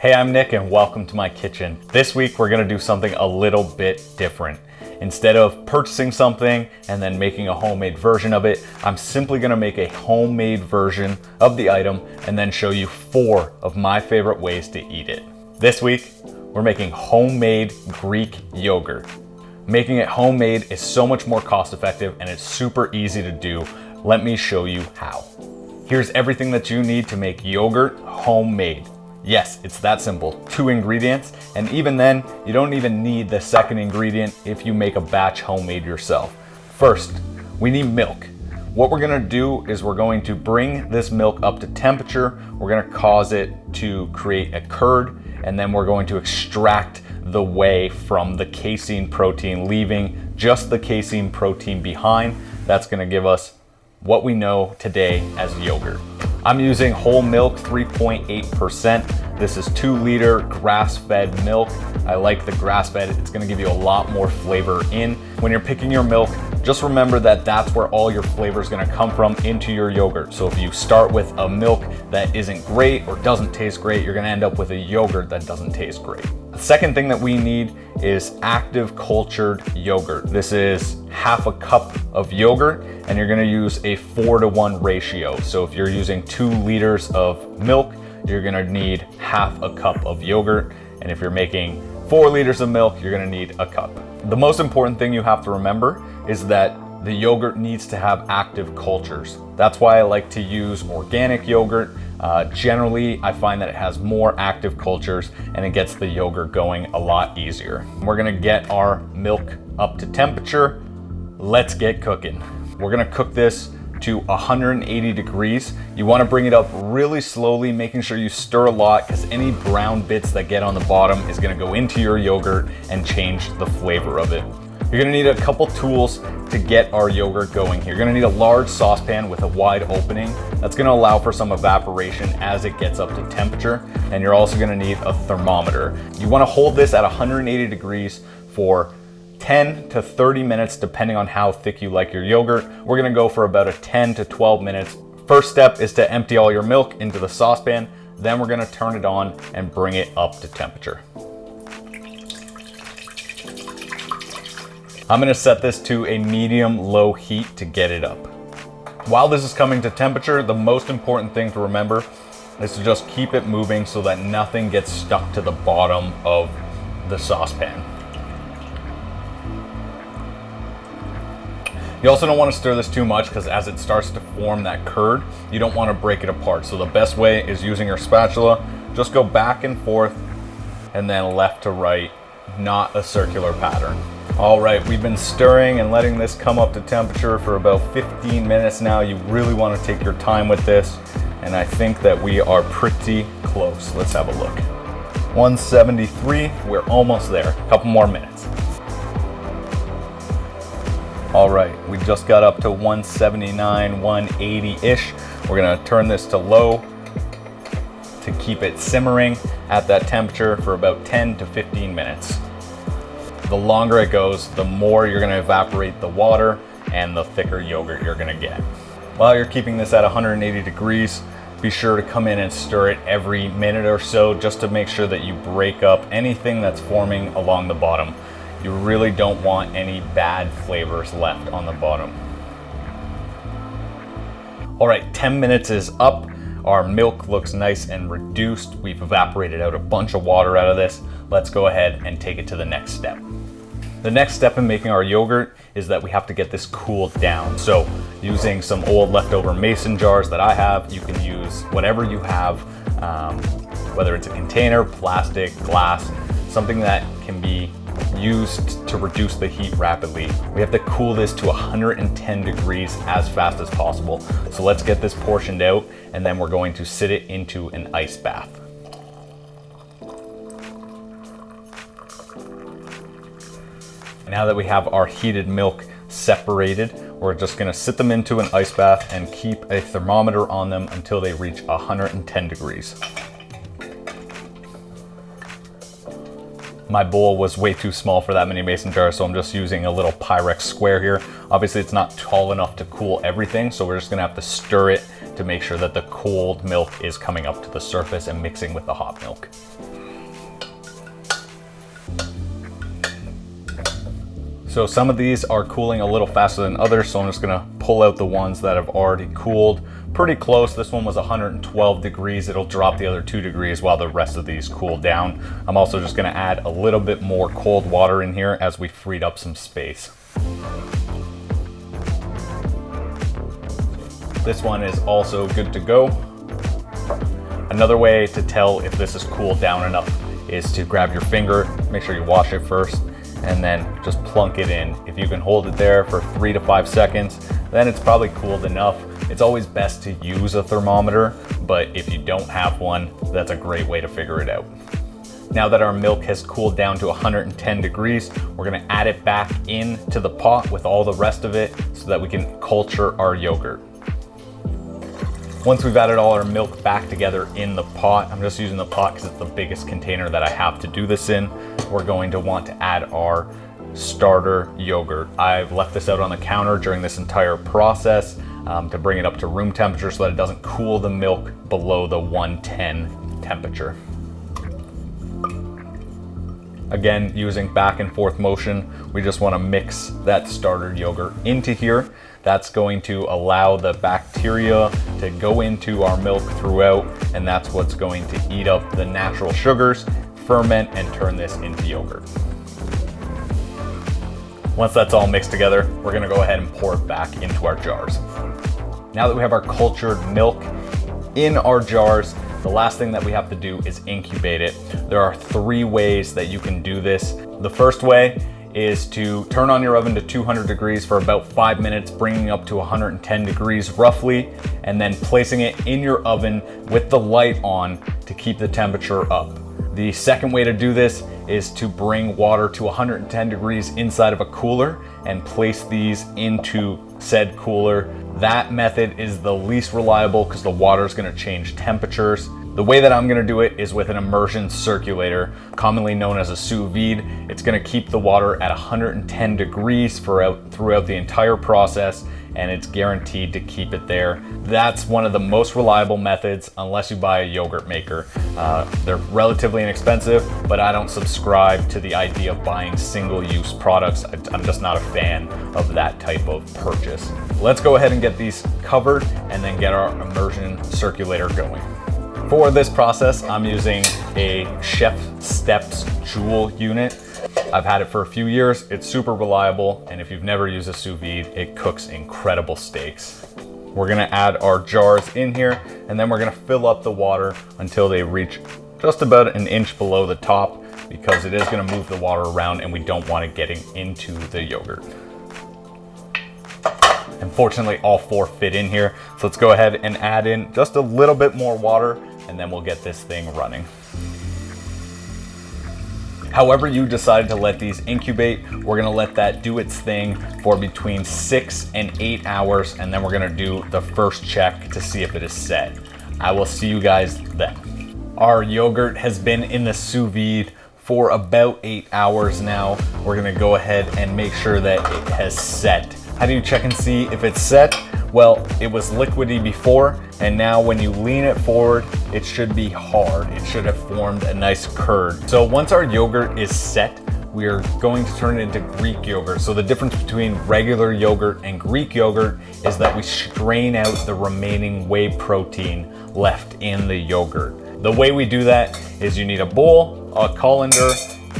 Hey, I'm Nick and welcome to my kitchen. This week we're gonna do something a little bit different. Instead of purchasing something and then making a homemade version of it, I'm simply gonna make a homemade version of the item and then show you 4 of my favorite ways to eat it. This week, we're making homemade Greek yogurt. Making it homemade is so much more cost effective and it's super easy to do. Let me show you how. Here's everything that you need to make yogurt homemade. Yes, it's that simple. 2 ingredients, and even then, you don't even need the second ingredient if you make a batch homemade yourself. First, we need milk. What we're gonna do is we're going to bring this milk up to temperature. We're gonna cause it to create a curd, and then we're going to extract the whey from the casein protein, leaving just the casein protein behind. That's gonna give us what we know today as yogurt. I'm using whole milk, 3.8%. This is 2-liter grass-fed milk. I like the grass-fed. It's gonna give you a lot more flavor in. When you're picking your milk, just remember that that's where all your flavor is gonna come from into your yogurt. So if you start with a milk that isn't great or doesn't taste great, you're gonna end up with a yogurt that doesn't taste great. The second thing that we need is active cultured yogurt. This is half a cup of yogurt, and you're gonna use a 4-to-1 ratio. So if you're using 2 liters of milk, you're gonna need half a cup of yogurt. And if you're making 4 liters of milk, you're gonna need a cup. The most important thing you have to remember is that the yogurt needs to have active cultures. That's why I like to use organic yogurt. Generally, I find that it has more active cultures and it gets the yogurt going a lot easier. We're gonna get our milk up to temperature. Let's get cooking. We're gonna cook this to 180 degrees. You wanna bring it up really slowly, making sure you stir a lot because any brown bits that get on the bottom is gonna go into your yogurt and change the flavor of it. You're gonna need a couple tools to get our yogurt going here. You're gonna need a large saucepan with a wide opening. That's gonna allow for some evaporation as it gets up to temperature. And you're also gonna need a thermometer. You wanna hold this at 180 degrees for 10 to 30 minutes, depending on how thick you like your yogurt. We're gonna go for about a 10 to 12 minutes. First step is to empty all your milk into the saucepan. Then we're gonna turn it on and bring it up to temperature. I'm gonna set this to a medium-low heat to get it up. While this is coming to temperature, the most important thing to remember is to just keep it moving so that nothing gets stuck to the bottom of the saucepan. You also don't want to stir this too much because as it starts to form that curd, you don't want to break it apart. So the best way is using your spatula. Just go back and forth and then left to right, not a circular pattern. All right, we've been stirring and letting this come up to temperature for about 15 minutes now. You really want to take your time with this, and I think that we are pretty close. Let's have a look. 173, we're almost there. A couple more minutes. All right, we just got up to 179, 180-ish. We're gonna turn this to low to keep it simmering at that temperature for about 10 to 15 minutes. The longer it goes, the more you're gonna evaporate the water and the thicker yogurt you're gonna get. While you're keeping this at 180 degrees, be sure to come in and stir it every minute or so just to make sure that you break up anything that's forming along the bottom. You really don't want any bad flavors left on the bottom. All right, 10 minutes is up. Our milk looks nice and reduced. We've evaporated out a bunch of water out of this. Let's go ahead and take it to the next step. The next step in making our yogurt is that we have to get this cooled down. So using some old leftover mason jars that I have, you can use whatever you have, whether it's a container, plastic, glass, something that can be used to reduce the heat rapidly. We have to cool this to 110 degrees as fast as possible. So let's get this portioned out and then we're going to sit it into an ice bath. Now that we have our heated milk separated, we're just gonna sit them into an ice bath and keep a thermometer on them until they reach 110 degrees. My bowl was way too small for that many mason jars, so I'm just using a little Pyrex square here. Obviously it's not tall enough to cool everything, so we're just gonna have to stir it to make sure that the cold milk is coming up to the surface and mixing with the hot milk. So some of these are cooling a little faster than others, so I'm just gonna pull out the ones that have already cooled pretty close. This one was 112 degrees. It'll drop the other 2 degrees while the rest of these cool down. I'm also just gonna add a little bit more cold water in here as we freed up some space. This one is also good to go. Another way to tell if this is cooled down enough is to grab your finger, make sure you wash it first, and then just plunk it in. If you can hold it there for 3 to 5 seconds, then it's probably cooled enough. It's always best to use a thermometer, but if you don't have one, that's a great way to figure it out. Now that our milk has cooled down to 110 degrees, we're gonna add it back into the pot with all the rest of it so that we can culture our yogurt. Once we've added all our milk back together in the pot, I'm just using the pot because it's the biggest container that I have to do this in. We're going to want to add our starter yogurt. I've left this out on the counter during this entire process to bring it up to room temperature so that it doesn't cool the milk below the 110 temperature. Again, using back and forth motion, we just want to mix that starter yogurt into here. That's going to allow the bacteria to go into our milk throughout, and that's what's going to eat up the natural sugars, ferment, and turn this into yogurt. Once that's all mixed together, we're gonna go ahead and pour it back into our jars. Now that we have our cultured milk in our jars, the last thing that we have to do is incubate it. There are 3 ways that you can do this. The first way is to turn on your oven to 200 degrees for about 5 minutes, bringing up to 110 degrees roughly, and then placing it in your oven with the light on to keep the temperature up. The second way to do this is to bring water to 110 degrees inside of a cooler and place these into said cooler. That method is the least reliable because the water is going to change temperatures. The way that I'm gonna do it is with an immersion circulator, commonly known as a sous vide. It's gonna keep the water at 110 degrees throughout the entire process, and it's guaranteed to keep it there. That's one of the most reliable methods, unless you buy a yogurt maker. They're relatively inexpensive, but I don't subscribe to the idea of buying single-use products. I'm just not a fan of that type of purchase. Let's go ahead and get these covered and then get our immersion circulator going. For this process, I'm using a Chef Steps Joule unit. I've had it for a few years. It's super reliable, and if you've never used a sous vide, it cooks incredible steaks. We're gonna add our jars in here, and then we're gonna fill up the water until they reach just about an inch below the top, because it is gonna move the water around and we don't want it getting into the yogurt. Unfortunately, all 4 fit in here, so let's go ahead and add in just a little bit more water, and then we'll get this thing running. However you decide to let these incubate, we're gonna let that do its thing for between 6 and 8 hours, and then we're gonna do the first check to see if it is set. I will see you guys then. Our yogurt has been in the sous vide for about 8 hours now. We're gonna go ahead and make sure that it has set. How do you check and see if it's set? Well, it was liquidy before, and now when you lean it forward, it should be hard. It should have formed a nice curd. So once our yogurt is set, we are going to turn it into Greek yogurt. So the difference between regular yogurt and Greek yogurt is that we strain out the remaining whey protein left in the yogurt. The way we do that is you need a bowl, a colander,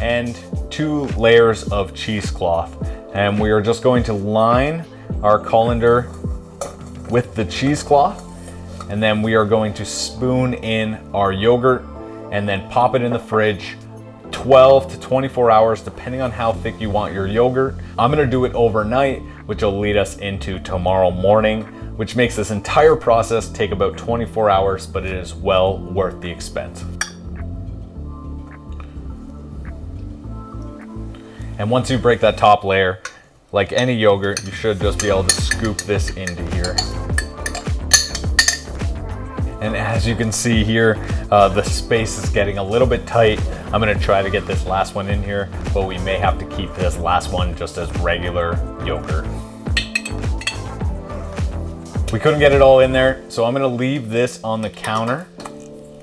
and 2 layers of cheesecloth. And we are just going to line our colander with the cheesecloth, and then we are going to spoon in our yogurt and then pop it in the fridge 12 to 24 hours depending on how thick you want your yogurt. I'm gonna do it overnight, which will lead us into tomorrow morning, which makes this entire process take about 24 hours, but it is well worth the expense. And once you break that top layer, like any yogurt, you should just be able to scoop this into here. And as you can see here, the space is getting a little bit tight. I'm gonna try to get this last one in here, but we may have to keep this last one just as regular yogurt. We couldn't get it all in there, so I'm gonna leave this on the counter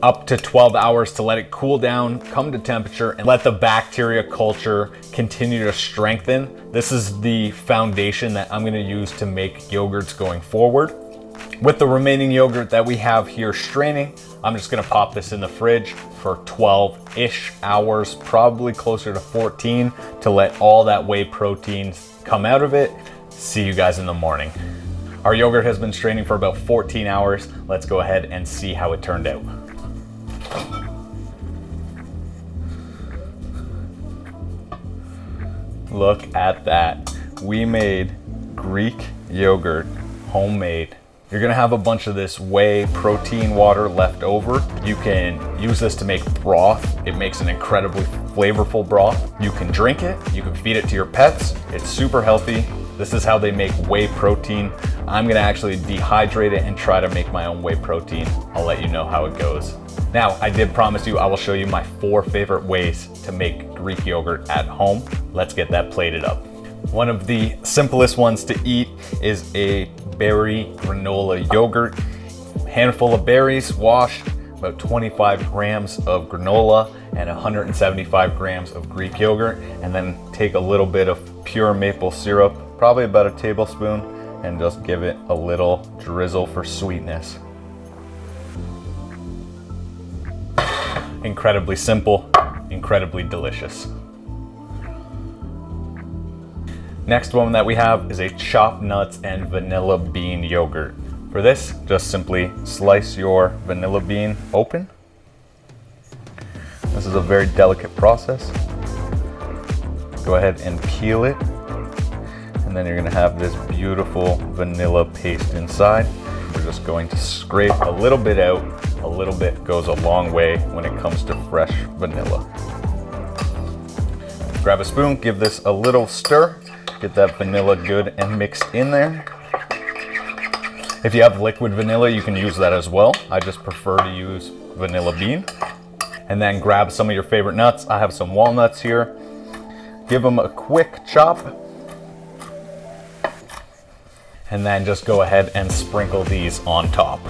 up to 12 hours to let it cool down, come to temperature, and let the bacteria culture continue to strengthen. This is the foundation that I'm gonna use to make yogurts going forward. With the remaining yogurt that we have here straining, I'm just gonna pop this in the fridge for 12-ish hours, probably closer to 14, to let all that whey protein come out of it. See you guys in the morning. Our yogurt has been straining for about 14 hours. Let's go ahead and see how it turned out. Look at that. We made Greek yogurt, homemade. You're gonna have a bunch of this whey protein water left over. You can use this to make broth. It makes an incredibly flavorful broth. You can drink it, you can feed it to your pets. It's super healthy. This is how they make whey protein. I'm gonna actually dehydrate it and try to make my own whey protein. I'll let you know how it goes. Now, I did promise you I will show you my 4 favorite ways to make Greek yogurt at home. Let's get that plated up. One of the simplest ones to eat is a berry granola yogurt. Handful of berries washed, about 25 grams of granola and 175 grams of Greek yogurt, and then take a little bit of pure maple syrup, probably about a tablespoon, and just give it a little drizzle for sweetness. Incredibly simple, incredibly delicious. Next one that we have is a chopped nuts and vanilla bean yogurt. For this, just simply slice your vanilla bean open. This is a very delicate process. Go ahead and peel it. And then you're gonna have this beautiful vanilla paste inside. We're just going to scrape a little bit out. A little bit goes a long way when it comes to fresh vanilla. Grab a spoon, give this a little stir. Get that vanilla good and mixed in there. If you have liquid vanilla, you can use that as well. I just prefer to use vanilla bean. And then grab some of your favorite nuts. I have some walnuts here. Give them a quick chop. And then just go ahead and sprinkle these on top.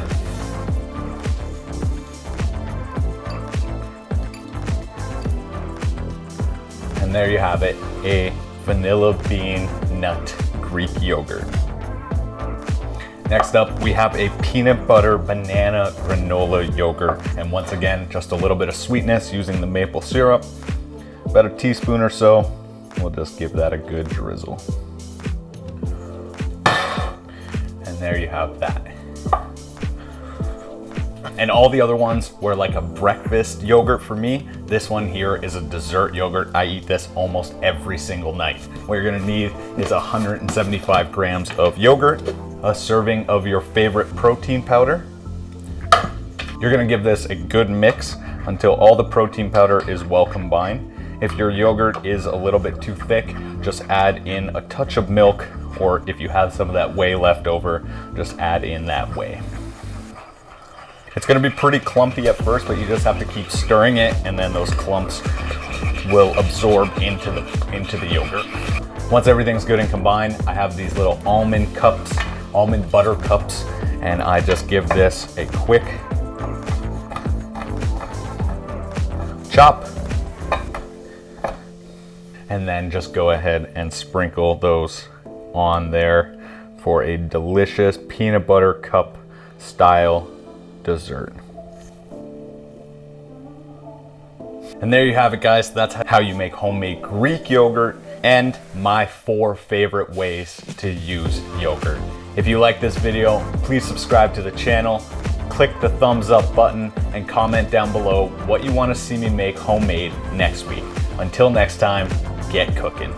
And there you have it, a vanilla bean nut Greek yogurt. Next up, we have a peanut butter banana granola yogurt. And once again, just a little bit of sweetness using the maple syrup. About a teaspoon or so. We'll just give that a good drizzle. And there you have that. And all the other ones were like a breakfast yogurt for me. This one here is a dessert yogurt. I eat this almost every single night. What you're gonna need is 175 grams of yogurt, a serving of your favorite protein powder. You're gonna give this a good mix until all the protein powder is well combined. If your yogurt is a little bit too thick, just add in a touch of milk, or if you have some of that whey left over, just add in that whey. It's gonna be pretty clumpy at first, but you just have to keep stirring it, and then those clumps will absorb into the yogurt. Once everything's good and combined, I have these little almond cups, almond butter cups, and I just give this a quick chop. And then just go ahead and sprinkle those on there for a delicious peanut butter cup style dessert. And there you have it, guys. That's how you make homemade Greek yogurt and my 4 favorite ways to use yogurt. If you like this video, please subscribe to the channel, click the thumbs up button, and comment down below what you want to see me make homemade next week. Until next time, get cooking.